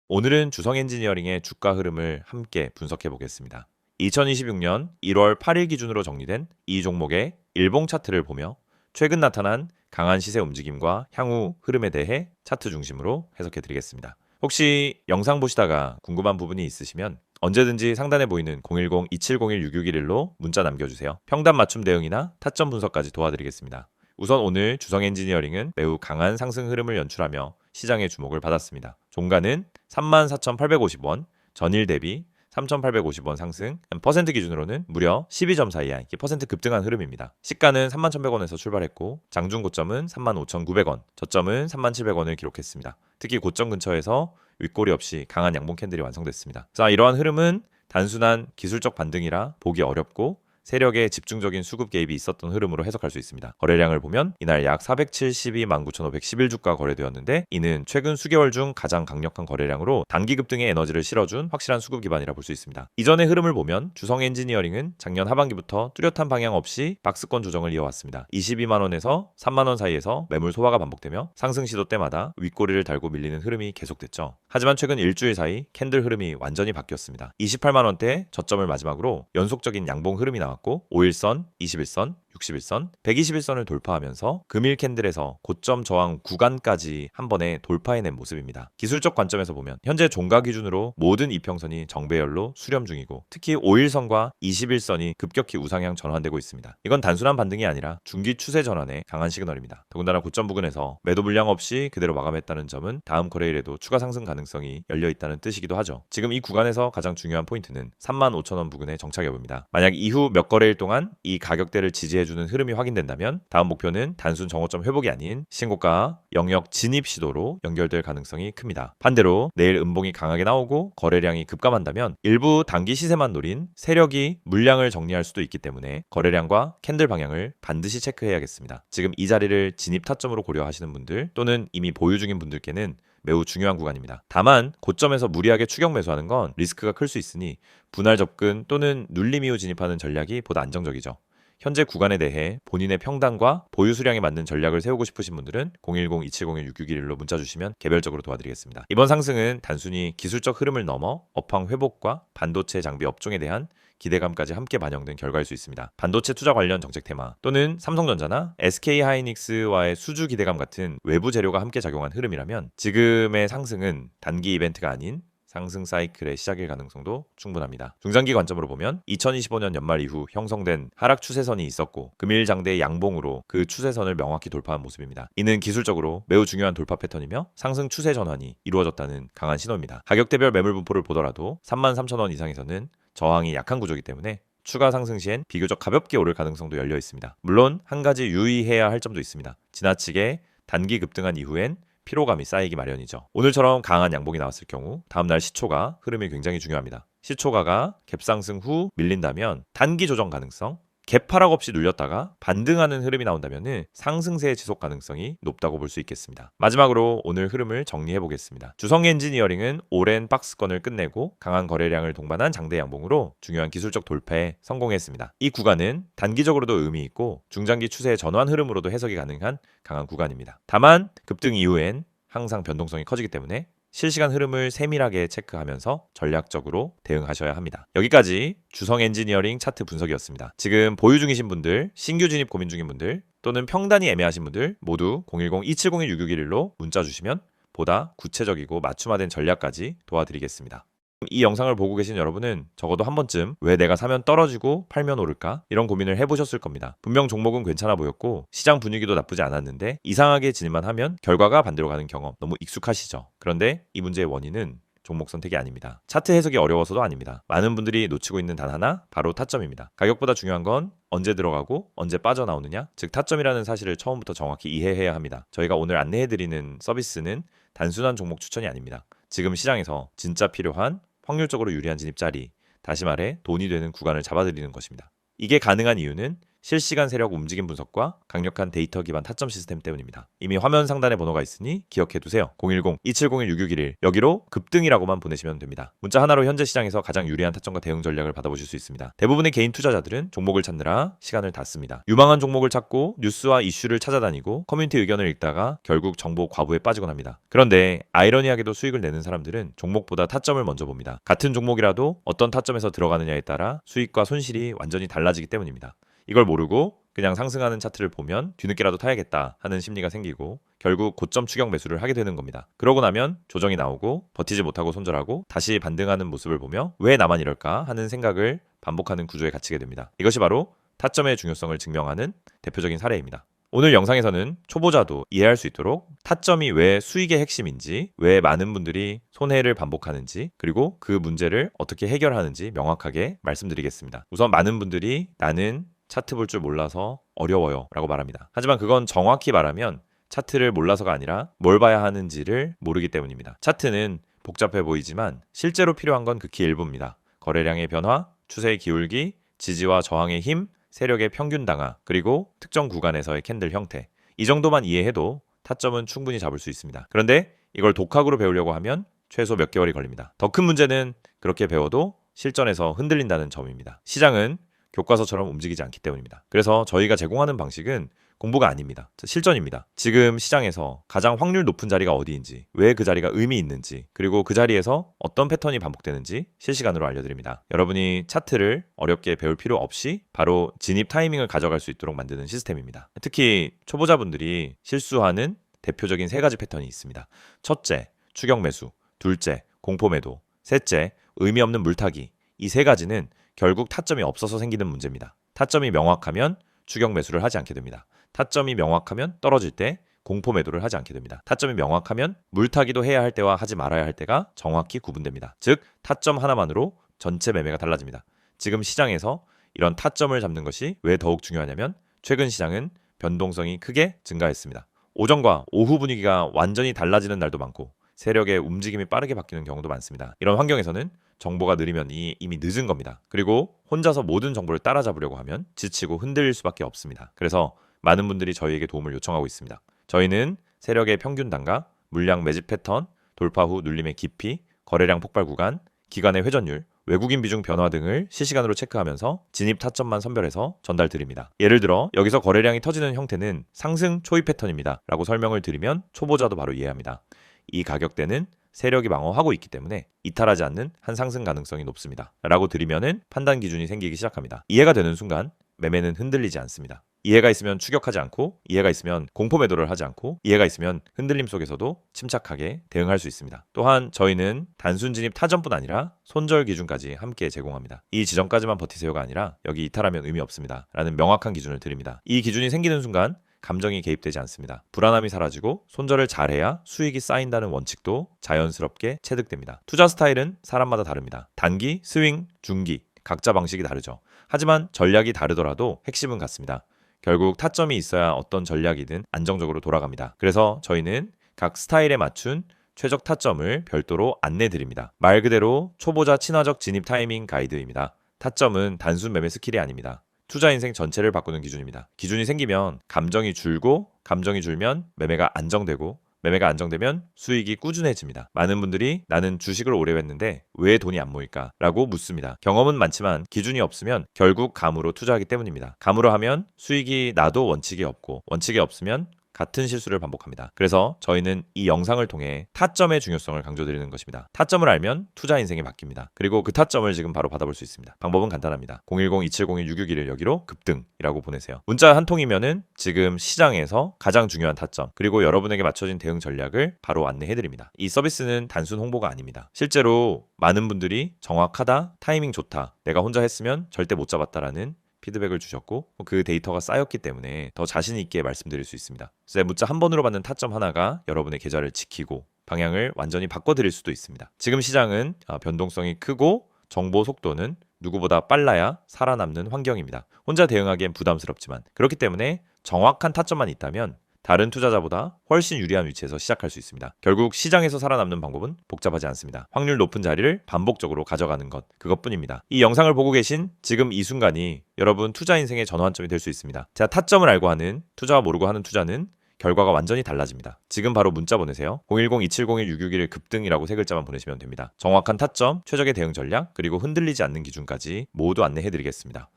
오늘은 주성 엔지니어링의 주가 흐름을 함께 분석해 보겠습니다. 2026년 1월 8일 기준으로 정리된 이 종목의 일봉 차트를 보며 최근 나타난 강한 시세 움직임과 향후 흐름에 대해 차트 중심으로 해석해 드리겠습니다. 혹시 영상 보시다가 궁금한 부분이 있으시면 언제든지 상단에 보이는 010-2701-6611로 문자 남겨주세요. 평단 맞춤 대응이나 타점 분석까지 도와드리겠습니다. 우선 오늘 주성 엔지니어링은 매우 강한 상승 흐름을 연출하며 시장의 주목을 받았습니다. 종가는 34,850원, 전일 대비 3,850원 상승, 퍼센트 기준으로는 무려 12점 사이야 퍼센트 급등한 흐름입니다. 시가는 31,100원에서 출발했고 장중 고점은 35,900원, 저점은 37,000원을 기록했습니다. 특히 고점 근처에서 윗꼬리 없이 강한 양봉 캔들이 완성됐습니다. 자, 이러한 흐름은 단순한 기술적 반등이라 보기 어렵고 세력의 집중적인 수급 개입이 있었던 흐름으로 해석할 수 있습니다. 거래량을 보면 이날 약 472만 9,511주가 거래되었는데 이는 최근 수개월 중 가장 강력한 거래량으로 단기 급등의 에너지를 실어준 확실한 수급 기반이라 볼 수 있습니다. 이전의 흐름을 보면 주성 엔지니어링은 작년 하반기부터 뚜렷한 방향 없이 박스권 조정을 이어왔습니다. 22만 원에서 3만 원 사이에서 매물 소화가 반복되며 상승 시도 때마다 윗꼬리를 달고 밀리는 흐름이 계속됐죠. 하지만 최근 일주일 사이 캔들 흐름이 완전히 바뀌었습니다. 28만 원대 저점을 마지막으로 연속적인 양봉 흐름이 나왔고 5일선, 21선, 61선, 121선을 돌파하면서 금일 캔들에서 고점 저항 구간까지 한 번에 돌파해낸 모습입니다. 기술적 관점에서 보면 현재 종가 기준으로 모든 이평선이 정배열로 수렴 중이고 특히 5일선과 21선이 급격히 우상향 전환되고 있습니다. 이건 단순한 반등이 아니라 중기 추세 전환의 강한 시그널입니다. 더군다나 고점 부근에서 매도 물량 없이 그대로 마감했다는 점은 다음 거래일에도 추가 상승 가능성이 열려 있다는 뜻이기도 하죠. 지금 이 구간에서 가장 중요한 포인트는 35,000원 부근의 정착 여부입니다. 만약 이후 몇 거래일 동안 이 가격대를 지지해주는 흐름이 확인된다면 다음 목표는 단순 정오점 회복이 아닌 신고가 영역 진입 시도로 연결될 가능성이 큽니다. 반대로 내일 음봉이 강하게 나오고 거래량이 급감한다면 일부 단기 시세만 노린 세력이 물량을 정리할 수도 있기 때문에 거래량과 캔들 방향을 반드시 체크해야겠습니다. 지금 이 자리를 진입 타점으로 고려하시는 분들 또는 이미 보유 중인 분들께는 매우 중요한 구간입니다. 다만 고점에서 무리하게 추격 매수하는 건 리스크가 클 수 있으니 분할 접근 또는 눌림 이후 진입하는 전략이 보다 안정적이죠. 현재 구간에 대해 본인의 평단과 보유 수량에 맞는 전략을 세우고 싶으신 분들은 010-2701-6611로 문자 주시면 개별적으로 도와드리겠습니다. 이번 상승은 단순히 기술적 흐름을 넘어 업황 회복과 반도체 장비 업종에 대한 기대감까지 함께 반영된 결과일 수 있습니다. 반도체 투자 관련 정책 테마 또는 삼성전자나 SK하이닉스와의 수주 기대감 같은 외부 재료가 함께 작용한 흐름이라면 지금의 상승은 단기 이벤트가 아닌 상승 사이클의 시작일 가능성도 충분합니다. 중장기 관점으로 보면 2025년 연말 이후 형성된 하락 추세선이 있었고 금일 장대 양봉으로 그 추세선을 명확히 돌파한 모습입니다. 이는 기술적으로 매우 중요한 돌파 패턴이며 상승 추세 전환이 이루어졌다는 강한 신호입니다. 가격대별 매물 분포를 보더라도 33,000원 이상에서는 저항이 약한 구조이기 때문에 추가 상승 시엔 비교적 가볍게 오를 가능성도 열려 있습니다. 물론 한 가지 유의해야 할 점도 있습니다. 지나치게 단기 급등한 이후엔 피로감이 쌓이기 마련이죠. 오늘처럼 강한 양봉이 나왔을 경우 다음날 시초가 흐름이 굉장히 중요합니다. 시초가가 갭상승 후 밀린다면 단기 조정 가능성, 갭하락 없이 눌렸다가 반등하는 흐름이 나온다면 상승세의 지속 가능성이 높다고 볼 수 있겠습니다. 마지막으로 오늘 흐름을 정리해 보겠습니다. 주성 엔지니어링은 오랜 박스권을 끝내고 강한 거래량을 동반한 장대 양봉으로 중요한 기술적 돌파에 성공했습니다. 이 구간은 단기적으로도 의미 있고 중장기 추세의 전환 흐름으로도 해석이 가능한 강한 구간입니다. 다만 급등 이후엔 항상 변동성이 커지기 때문에 실시간 흐름을 세밀하게 체크하면서 전략적으로 대응하셔야 합니다. 여기까지 주성 엔지니어링 차트 분석이었습니다. 지금 보유 중이신 분들, 신규 진입 고민 중인 분들 또는 평단이 애매하신 분들 모두 010-2701-6611로 문자 주시면 보다 구체적이고 맞춤화된 전략까지 도와드리겠습니다. 이 영상을 보고 계신 여러분은 적어도 한 번쯤 왜 내가 사면 떨어지고 팔면 오를까? 이런 고민을 해보셨을 겁니다. 분명 종목은 괜찮아 보였고 시장 분위기도 나쁘지 않았는데 이상하게 진입만 하면 결과가 반대로 가는 경험 너무 익숙하시죠? 그런데 이 문제의 원인은 종목 선택이 아닙니다. 차트 해석이 어려워서도 아닙니다. 많은 분들이 놓치고 있는 단 하나, 바로 타점입니다. 가격보다 중요한 건 언제 들어가고 언제 빠져나오느냐, 즉 타점이라는 사실을 처음부터 정확히 이해해야 합니다. 저희가 오늘 안내해드리는 서비스는 단순한 종목 추천이 아닙니다. 지금 시장에서 진짜 필요한 확률적으로 유리한 진입 자리, 다시 말해 돈이 되는 구간을 잡아드리는 것입니다. 이게 가능한 이유는 실시간 세력 움직임 분석과 강력한 데이터 기반 타점 시스템 때문입니다. 이미 화면 상단에 번호가 있으니 기억해두세요. 010-2701-6611 여기로 급등이라고만 보내시면 됩니다. 문자 하나로 현재 시장에서 가장 유리한 타점과 대응 전략을 받아보실 수 있습니다. 대부분의 개인 투자자들은 종목을 찾느라 시간을 다 씁니다. 유망한 종목을 찾고 뉴스와 이슈를 찾아다니고 커뮤니티 의견을 읽다가 결국 정보 과부에 빠지곤 합니다. 그런데 아이러니하게도 수익을 내는 사람들은 종목보다 타점을 먼저 봅니다. 같은 종목이라도 어떤 타점에서 들어가느냐에 따라 수익과 손실이 완전히 달라지기 때문입니다. 이걸 모르고 그냥 상승하는 차트를 보면 뒤늦게라도 타야겠다 하는 심리가 생기고 결국 고점 추격 매수를 하게 되는 겁니다. 그러고 나면 조정이 나오고 버티지 못하고 손절하고 다시 반등하는 모습을 보며 왜 나만 이럴까 하는 생각을 반복하는 구조에 갇히게 됩니다. 이것이 바로 타점의 중요성을 증명하는 대표적인 사례입니다. 오늘 영상에서는 초보자도 이해할 수 있도록 타점이 왜 수익의 핵심인지, 왜 많은 분들이 손해를 반복하는지, 그리고 그 문제를 어떻게 해결하는지 명확하게 말씀드리겠습니다. 우선 많은 분들이 나는 차트 볼 줄 몰라서 어려워요 라고 말합니다. 하지만 그건 정확히 말하면 차트를 몰라서가 아니라 뭘 봐야 하는지를 모르기 때문입니다. 차트는 복잡해 보이지만 실제로 필요한 건 극히 일부입니다. 거래량의 변화, 추세의 기울기, 지지와 저항의 힘, 세력의 평균 당하, 그리고 특정 구간에서의 캔들 형태. 이 정도만 이해해도 타점은 충분히 잡을 수 있습니다. 그런데 이걸 독학으로 배우려고 하면 최소 몇 개월이 걸립니다. 더 큰 문제는 그렇게 배워도 실전에서 흔들린다는 점입니다. 시장은 교과서처럼 움직이지 않기 때문입니다. 그래서 저희가 제공하는 방식은 공부가 아닙니다. 실전입니다. 지금 시장에서 가장 확률 높은 자리가 어디인지, 왜 그 자리가 의미 있는지, 그리고 그 자리에서 어떤 패턴이 반복되는지 실시간으로 알려드립니다. 여러분이 차트를 어렵게 배울 필요 없이 바로 진입 타이밍을 가져갈 수 있도록 만드는 시스템입니다. 특히 초보자분들이 실수하는 대표적인 세 가지 패턴이 있습니다. 첫째, 추격 매수. 둘째, 공포 매도. 셋째, 의미 없는 물타기. 이 세 가지는 결국 타점이 없어서 생기는 문제입니다. 타점이 명확하면 추격 매수를 하지 않게 됩니다. 타점이 명확하면 떨어질 때 공포 매도를 하지 않게 됩니다. 타점이 명확하면 물타기도 해야 할 때와 하지 말아야 할 때가 정확히 구분됩니다. 즉 타점 하나만으로 전체 매매가 달라집니다. 지금 시장에서 이런 타점을 잡는 것이 왜 더욱 중요하냐면 최근 시장은 변동성이 크게 증가했습니다. 오전과 오후 분위기가 완전히 달라지는 날도 많고 세력의 움직임이 빠르게 바뀌는 경우도 많습니다. 이런 환경에서는 정보가 느리면 이미 늦은 겁니다. 그리고 혼자서 모든 정보를 따라잡으려고 하면 지치고 흔들릴 수밖에 없습니다. 그래서 많은 분들이 저희에게 도움을 요청하고 있습니다. 저희는 세력의 평균 단가, 물량 매집 패턴, 돌파 후 눌림의 깊이, 거래량 폭발 구간, 기간의 회전율, 외국인 비중 변화 등을 실시간으로 체크하면서 진입 타점만 선별해서 전달드립니다. 예를 들어 여기서 거래량이 터지는 형태는 상승 초입 패턴입니다 라고 설명을 드리면 초보자도 바로 이해합니다. 이 가격대는 세력이 방어하고 있기 때문에 이탈하지 않는 한 상승 가능성이 높습니다 라고 드리면은 판단 기준이 생기기 시작합니다. 이해가 되는 순간 매매는 흔들리지 않습니다. 이해가 있으면 추격하지 않고, 이해가 있으면 공포 매도를 하지 않고, 이해가 있으면 흔들림 속에서도 침착하게 대응할 수 있습니다. 또한 저희는 단순 진입 타점뿐 아니라 손절 기준까지 함께 제공합니다. 이 지점까지만 버티세요가 아니라 여기 이탈하면 의미 없습니다 라는 명확한 기준을 드립니다. 이 기준이 생기는 순간 감정이 개입되지 않습니다. 불안함이 사라지고 손절을 잘해야 수익이 쌓인다는 원칙도 자연스럽게 체득됩니다. 투자 스타일은 사람마다 다릅니다. 단기, 스윙, 중기 각자 방식이 다르죠. 하지만 전략이 다르더라도 핵심은 같습니다. 결국 타점이 있어야 어떤 전략이든 안정적으로 돌아갑니다. 그래서 저희는 각 스타일에 맞춘 최적 타점을 별도로 안내드립니다. 말 그대로 초보자 친화적 진입 타이밍 가이드입니다. 타점은 단순 매매 스킬이 아닙니다. 투자 인생 전체를 바꾸는 기준입니다. 기준이 생기면 감정이 줄고, 감정이 줄면 매매가 안정되고, 매매가 안정되면 수익이 꾸준해집니다. 많은 분들이 나는 주식을 오래 했는데 왜 돈이 안 모일까? 라고 묻습니다. 경험은 많지만 기준이 없으면 결국 감으로 투자하기 때문입니다. 감으로 하면 수익이 나도 원칙이 없고, 원칙이 없으면 같은 실수를 반복합니다. 그래서 저희는 이 영상을 통해 타점의 중요성을 강조드리는 것입니다. 타점을 알면 투자 인생이 바뀝니다. 그리고 그 타점을 지금 바로 받아볼 수 있습니다. 방법은 간단합니다. 010-2701-6611 여기로 급등이라고 보내세요. 문자 한 통이면은 지금 시장에서 가장 중요한 타점, 그리고 여러분에게 맞춰진 대응 전략을 바로 안내해드립니다. 이 서비스는 단순 홍보가 아닙니다. 실제로 많은 분들이 정확하다, 타이밍 좋다, 내가 혼자 했으면 절대 못 잡았다라는 피드백을 주셨고 그 데이터가 쌓였기 때문에 더 자신 있게 말씀드릴 수 있습니다. 그래서 문자 한 번으로 받는 타점 하나가 여러분의 계좌를 지키고 방향을 완전히 바꿔드릴 수도 있습니다. 지금 시장은 변동성이 크고 정보 속도는 누구보다 빨라야 살아남는 환경입니다. 혼자 대응하기엔 부담스럽지만 그렇기 때문에 정확한 타점만 있다면 다른 투자자보다 훨씬 유리한 위치에서 시작할 수 있습니다. 결국 시장에서 살아남는 방법은 복잡하지 않습니다. 확률 높은 자리를 반복적으로 가져가는 것, 그것뿐입니다. 이 영상을 보고 계신 지금 이 순간이 여러분 투자 인생의 전환점이 될 수 있습니다. 제가 타점을 알고 하는 투자와 모르고 하는 투자는 결과가 완전히 달라집니다. 지금 바로 문자 보내세요. 010-2701-661 급등이라고 세 글자만 보내시면 됩니다. 정확한 타점, 최적의 대응 전략, 그리고 흔들리지 않는 기준까지 모두 안내해드리겠습니다.